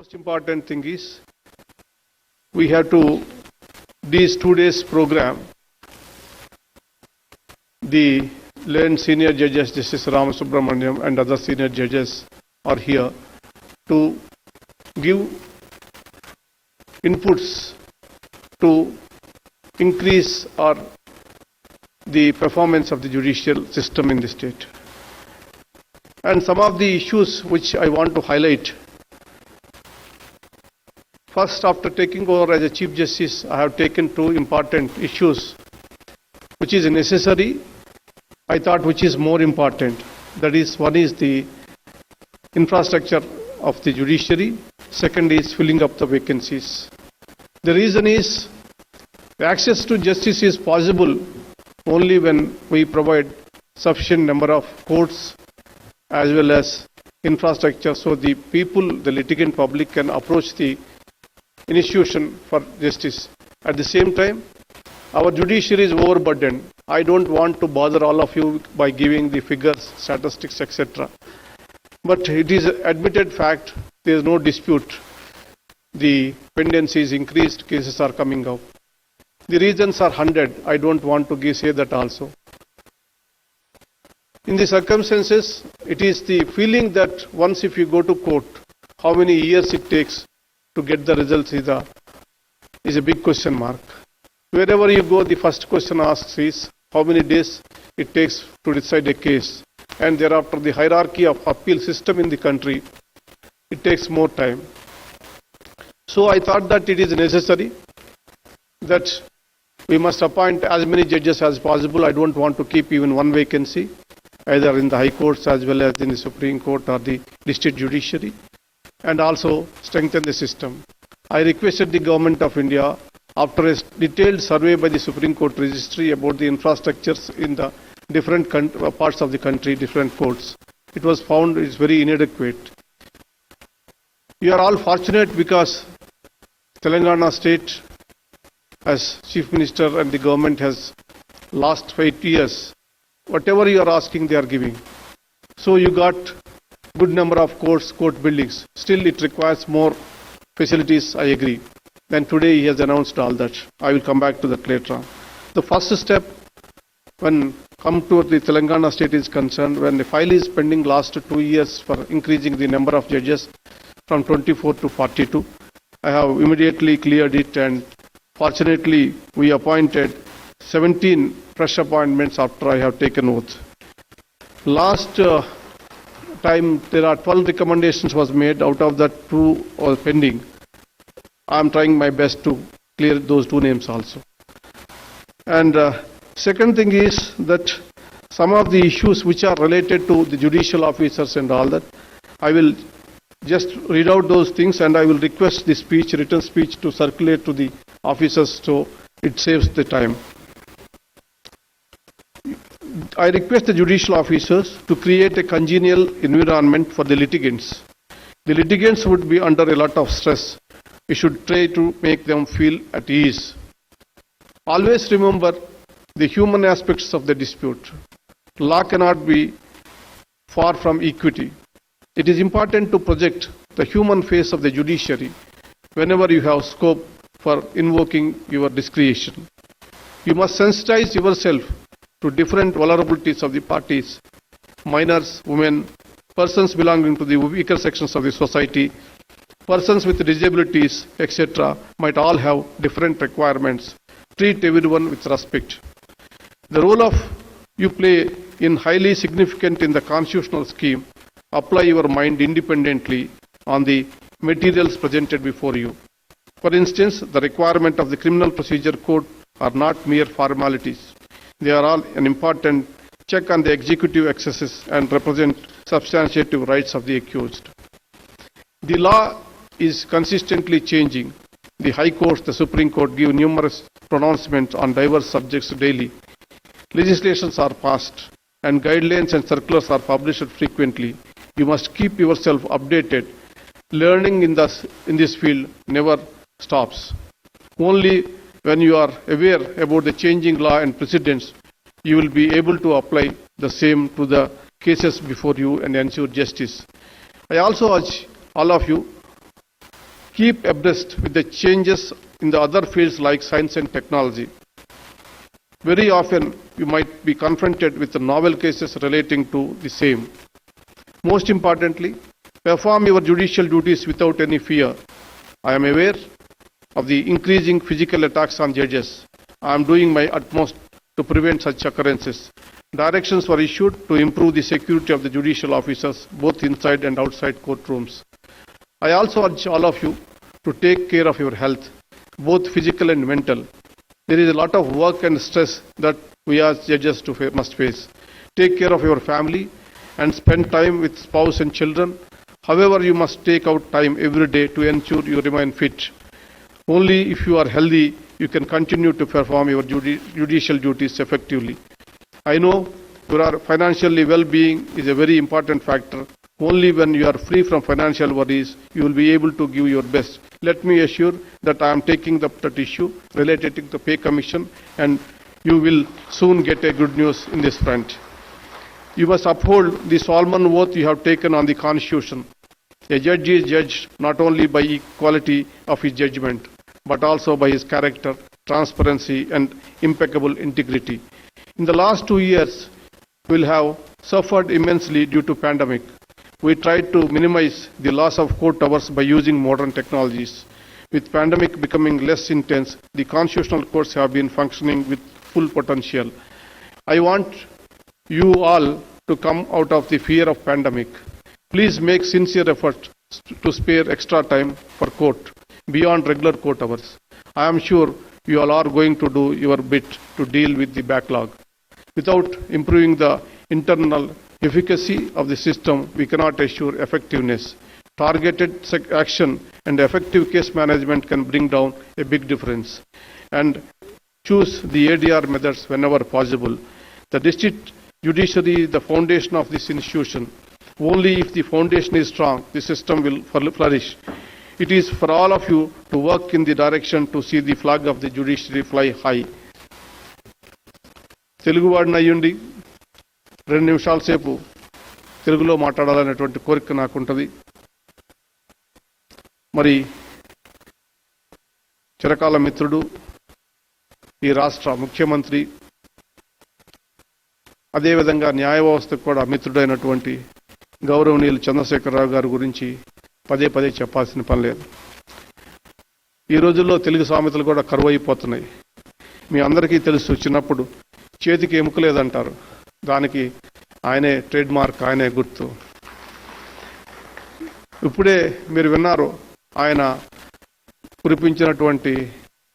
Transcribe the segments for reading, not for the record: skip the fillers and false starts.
most important thing is we have to, these 2 days program, the learned senior judges, Justice Ram Subramaniam and other senior judges are here to give inputs to increase or the performance of the judicial system in the state. And some of the issues which I want to highlight. First, after taking over as a Chief Justice, I have taken 2 important issues which is necessary, I thought which is more important. That is, one is the infrastructure of the judiciary, second is filling up the vacancies. The reason is the access to justice is possible only when we provide sufficient number of courts as well as infrastructure so the people, the litigant public can approach the institution for justice. At the same time, our judiciary is overburdened. I don't want to bother all of you by giving the figures, statistics, etc. But it is an admitted fact, there is no dispute. The pendency is increased, cases are coming up. The reasons are 100. I don't want to say that also. In the circumstances, it is the feeling that once if you go to court, how many years it takes to get the results is a big question mark. Wherever you go, the first question asked is how many days it takes to decide a case. And thereafter, the hierarchy of appeal system in the country, it takes more time. So I thought that it is necessary that we must appoint as many judges as possible. I don't want to keep even one vacancy, either in the High Courts as well as in the Supreme Court or the District Judiciary, and also strengthen the system. I requested the Government of India, after a detailed survey by the Supreme Court Registry about the infrastructures in the different parts of the country, different courts, it was found it is very inadequate. You are all fortunate because Telangana state, as Chief Minister and the government has last 8 years, whatever you are asking they are giving. So you got good number of courts, court buildings. Still it requires more facilities, I agree. Then today he has announced all that. I will come back to that later on. The first step when come to the Telangana state is concerned, when the file is pending last 2 years for increasing the number of judges from 24 to 42, I have immediately cleared it, and fortunately we appointed 17 fresh appointments after I have taken oath. Last time there are 12 recommendations was made, out of that 2 are pending. I am trying my best to clear those 2 names also. And second thing is that some of the issues which are related to the judicial officers and all that, I will just read out those things and I will request the speech, written speech, to circulate to the officers so it saves the time. I request the judicial officers to create a congenial environment for the litigants. The litigants would be under a lot of stress. We should try to make them feel at ease. Always remember the human aspects of the dispute. Law cannot be far from equity. It is important to project the human face of the judiciary whenever you have scope for invoking your discretion. You must sensitize yourself to different vulnerabilities of the parties, minors, women, persons belonging to the weaker sections of the society, persons with disabilities, etc. might all have different requirements. Treat everyone with respect. The role of you play in highly significant in the constitutional scheme. Apply your mind independently on the materials presented before you. For instance, the requirement of the Criminal Procedure Code are not mere formalities. They are all an important check on the executive excesses and represent substantive rights of the accused. The law is consistently changing. The High Courts, the Supreme Court give numerous pronouncements on diverse subjects daily. Legislations are passed and guidelines and circulars are published frequently. You must keep yourself updated. Learning in this field never stops. Only when you are aware about the changing law and precedents, you will be able to apply the same to the cases before you and ensure justice. I also urge all of you keep abreast with the changes in the other fields like science and technology. Very often, you might be confronted with the novel cases relating to the same. Most importantly, perform your judicial duties without any fear. I am aware of the increasing physical attacks on judges. I am doing my utmost to prevent such occurrences. Directions were issued to improve the security of the judicial officers, both inside and outside courtrooms. I also urge all of you to take care of your health, both physical and mental. There is a lot of work and stress that we as judges must face. Take care of your family and spend time with spouse and children. However, you must take out time every day to ensure you remain fit. Only if you are healthy, you can continue to perform your judicial duties effectively. I know your financially well-being is a very important factor. Only when you are free from financial worries, you will be able to give your best. Let me assure that I am taking up that issue related to the pay commission, and you will soon get a good news in this front. You must uphold the solemn oath you have taken on the Constitution. A judge is judged not only by equality of his judgment, but also by his character, transparency, and impeccable integrity. In the last 2 years, we will have suffered immensely due to pandemic. We tried to minimize the loss of court hours by using modern technologies. With pandemic becoming less intense, the constitutional courts have been functioning with full potential. I want you all to come out of the fear of pandemic. Please make sincere effort to spare extra time for court beyond regular court hours. I am sure you all are going to do your bit to deal with the backlog. Without improving the internal efficacy of the system, we cannot assure effectiveness. Targeted action and effective case management can bring down a big difference. And choose the ADR methods whenever possible. The district judiciary is the foundation of this institution. Only if the foundation is strong, the system will flourish. It is for all of you to work in the direction to see the flag of the judiciary fly high. తెలుగువాడిని అయ్యుండి 2 నిమిషాల సేపు తెలుగులో మాట్లాడాలనేటువంటి కోరిక నాకుంటుంది. మరి చిరకాల మిత్రుడు, ఈ రాష్ట్ర ముఖ్యమంత్రి, అదేవిధంగా న్యాయ వ్యవస్థకు కూడా మిత్రుడైనటువంటి గౌరవనీయులు చంద్రశేఖరరావు గారి గురించి పదే పదే చెప్పాల్సిన పని లేదు. ఈ రోజుల్లో తెలుగు సామెతలు కూడా కరువైపోతున్నాయి. మీ అందరికీ తెలుసు, చిన్నప్పుడు చేతికి ఎముక లేదంటారు. దానికి ఆయనే ట్రేడ్ మార్క్, ఆయనే గుర్తు. ఇప్పుడే మీరు విన్నారు ఆయన కురిపించినటువంటి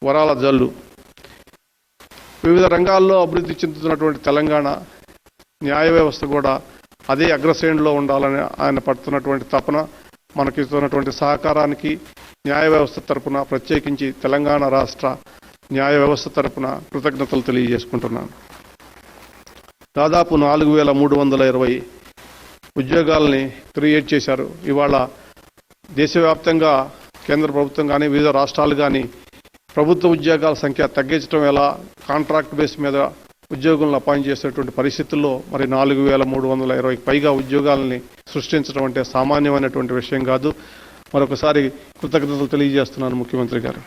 వరాల జల్లు. వివిధ రంగాల్లో అభివృద్ధి చెందుతున్నటువంటి తెలంగాణ న్యాయ వ్యవస్థ కూడా అదే అగ్రశ్రేణిలో ఉండాలని ఆయన పడుతున్నటువంటి తపన, మనకి ఇస్తున్నటువంటి సహకారానికి న్యాయ వ్యవస్థ తరపున, ప్రత్యేకించి తెలంగాణ రాష్ట్ర న్యాయ వ్యవస్థ తరపున కృతజ్ఞతలు తెలియజేసుకుంటున్నాను. దాదాపు 4320 ఉద్యోగాలని క్రియేట్ చేశారు. ఇవాళ దేశవ్యాప్తంగా కేంద్ర ప్రభుత్వం కానీ వివిధ రాష్ట్రాలు కానీ ప్రభుత్వ ఉద్యోగాల సంఖ్య తగ్గించడం ఎలా, కాంట్రాక్ట్ బేస్ మీద ఉద్యోగులను అపాయింట్ చేసేటువంటి పరిస్థితుల్లో మరి 4320 పైగా ఉద్యోగాలని సృష్టించడం అంటే సామాన్యమైనటువంటి విషయం కాదు. మరొకసారి కృతజ్ఞతలు తెలియజేస్తున్నాను ముఖ్యమంత్రి గారు.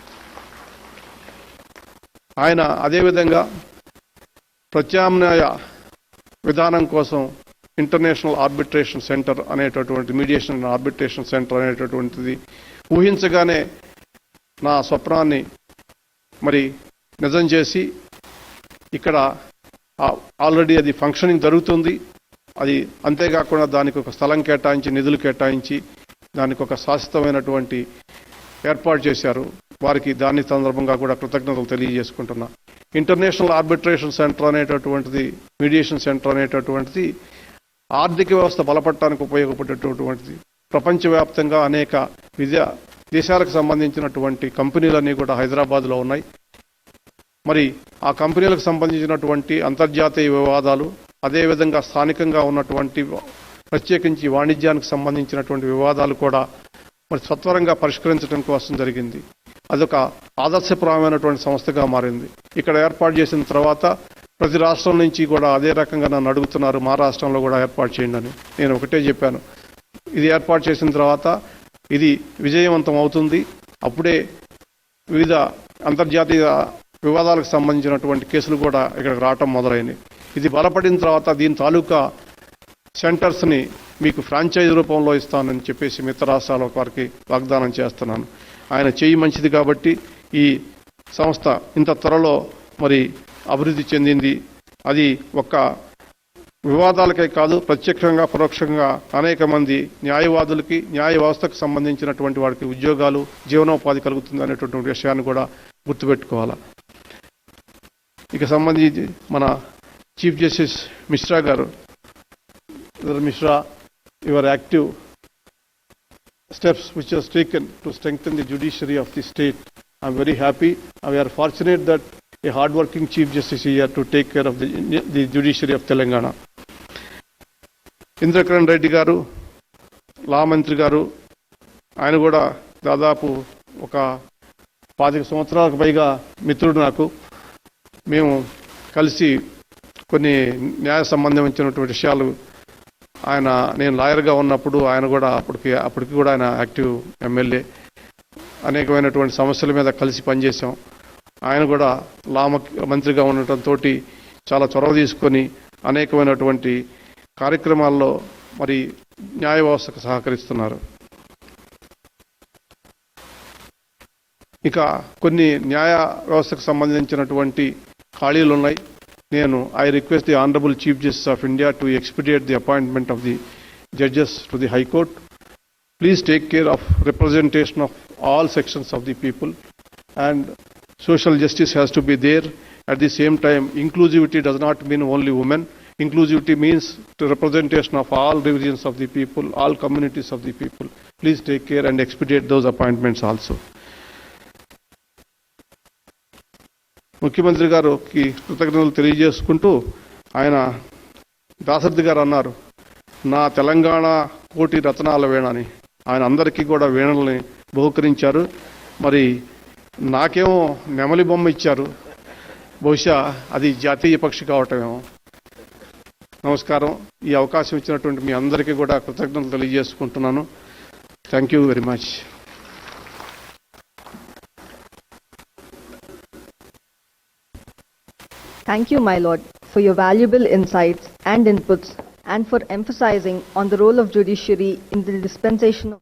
ఆయన అదేవిధంగా ప్రత్యామ్నాయ విధానం కోసం ఇంటర్నేషనల్ ఆర్బిట్రేషన్ సెంటర్ అనేటటువంటి, మీడియేషన్ అండ్ ఆర్బిట్రేషన్ సెంటర్ అనేటటువంటిది ఊహించగానే నా స్వప్నాన్ని మరి నిజం చేసి ఇక్కడ ఆల్రెడీ అది ఫంక్షనింగ్ జరుగుతుంది. అది అంతేకాకుండా దానికి ఒక స్థలం కేటాయించి, నిధులు కేటాయించి దానికి ఒక శాశ్వతమైనటువంటి ఏర్పాటు చేశారు. వారికి దాని సందర్భంగా కూడా కృతజ్ఞతలు తెలియజేసుకుంటున్నా. ఇంటర్నేషనల్ ఆర్బిట్రేషన్ సెంటర్ అనేటటువంటిది, మీడియేషన్ సెంటర్ అనేటటువంటిది ఆర్థిక వ్యవస్థ బలపడటానికి ఉపయోగపడేటటువంటిది. ప్రపంచవ్యాప్తంగా అనేక దేశాలకు సంబంధించినటువంటి కంపెనీలన్నీ కూడా హైదరాబాద్లో ఉన్నాయి. మరి ఆ కంపెనీలకు సంబంధించినటువంటి అంతర్జాతీయ వివాదాలు, అదేవిధంగా స్థానికంగా ఉన్నటువంటి ప్రత్యేకించి వాణిజ్యానికి సంబంధించినటువంటి వివాదాలు కూడా మరి సత్వరంగా పరిష్కరించడం కోసం జరిగింది. అదొక ఆదర్శప్రాయమైనటువంటి సంస్థగా మారింది. ఇక్కడ ఏర్పాటు చేసిన తర్వాత ప్రతి రాష్ట్రం నుంచి కూడా అదే రకంగా నన్ను అడుగుతున్నారు, మా రాష్ట్రంలో కూడా ఏర్పాటు చేయండి అని. నేను ఒకటే చెప్పాను, ఇది ఏర్పాటు చేసిన తర్వాత ఇది విజయవంతం అవుతుంది. అప్పుడే వివిధ అంతర్జాతీయ వివాదాలకు సంబంధించినటువంటి కేసులు కూడా ఇక్కడికి రావటం మొదలైంది. ఇది బలపడిన తర్వాత దీని తాలూకా సెంటర్స్ని మీకు ఫ్రాంచైజ్ రూపంలో ఇస్తానని చెప్పేసి మిత్ర రాష్ట్రాల వారికి వాగ్దానం చేస్తున్నాను. ఆయన చేయి మంచిది కాబట్టి ఈ సంస్థ ఇంత త్వరలో మరి అభివృద్ధి చెందింది. అది ఒక్క వివాదాలకే కాదు, ప్రత్యక్షంగా పరోక్షంగా అనేక మంది న్యాయవాదులకి, న్యాయ వ్యవస్థకు సంబంధించినటువంటి వారికి ఉద్యోగాలు, జీవనోపాధి కలుగుతుంది అనేటువంటి విషయాన్ని కూడా గుర్తుపెట్టుకోవాలి. ఇక సంబంధించి మన చీఫ్ జస్టిస్ మిశ్రా గారు, Mishra, your active steps which was taken to strengthen the judiciary of the state. I am very happy. We are fortunate that a hard-working Chief Justice is here to take care of the judiciary of Telangana. Indrakaran Reddy గారు, లా మంత్రి గారు, ఆయన కూడా దాదాపు ఒక 25 సంవత్సరాలకు పైగా మిత్రుడు నాకు. మేము కలిసి కొన్ని న్యాయ సంబంధించినటువంటి విషయాలు, నేను లాయర్గా ఉన్నప్పుడు ఆయన కూడా అప్పటికి కూడా ఆయన యాక్టివ్ ఎమ్మెల్యే, అనేకమైనటువంటి సమస్యల మీద కలిసి పనిచేశాం. ఆయన కూడా లా మంత్రిగా ఉండటంతో చాలా చొరవ తీసుకొని అనేకమైనటువంటి కార్యక్రమాల్లో మరి న్యాయ వ్యవస్థకు సహకరిస్తున్నారు. ఇక కొన్ని న్యాయ వ్యవస్థకు సంబంధించినటువంటి ఖాళీలు ఉన్నాయి. I request the Honorable Chief Justice of India to expedite the appointment of the judges to the High Court. Please take care of representation of all sections of the people, and social justice has to be there. At the same time, inclusivity does not mean only women. Inclusivity means the representation of all divisions of the people, all communities of the people. Please take care and expedite those appointments also. ముఖ్యమంత్రి గారికి కృతజ్ఞతలు తెలియజేసుకుంటూ ఆయన దాశరథి గారు అన్నారు, నా తెలంగాణ కోటి రత్నాల వీణని. ఆయన అందరికీ కూడా వీణల్ని బహుకరించారు. మరి నాకేమో నెమలి బొమ్మ ఇచ్చారు. బహుశా అది జాతీయ పక్షి కావటమేమో. నమస్కారం. ఈ అవకాశం ఇచ్చినటువంటి మీ అందరికీ కూడా కృతజ్ఞతలు తెలియజేసుకుంటున్నాను. Thank you very much. Thank you, my lord, for your valuable insights and inputs and for emphasizing on the role of judiciary in the dispensation of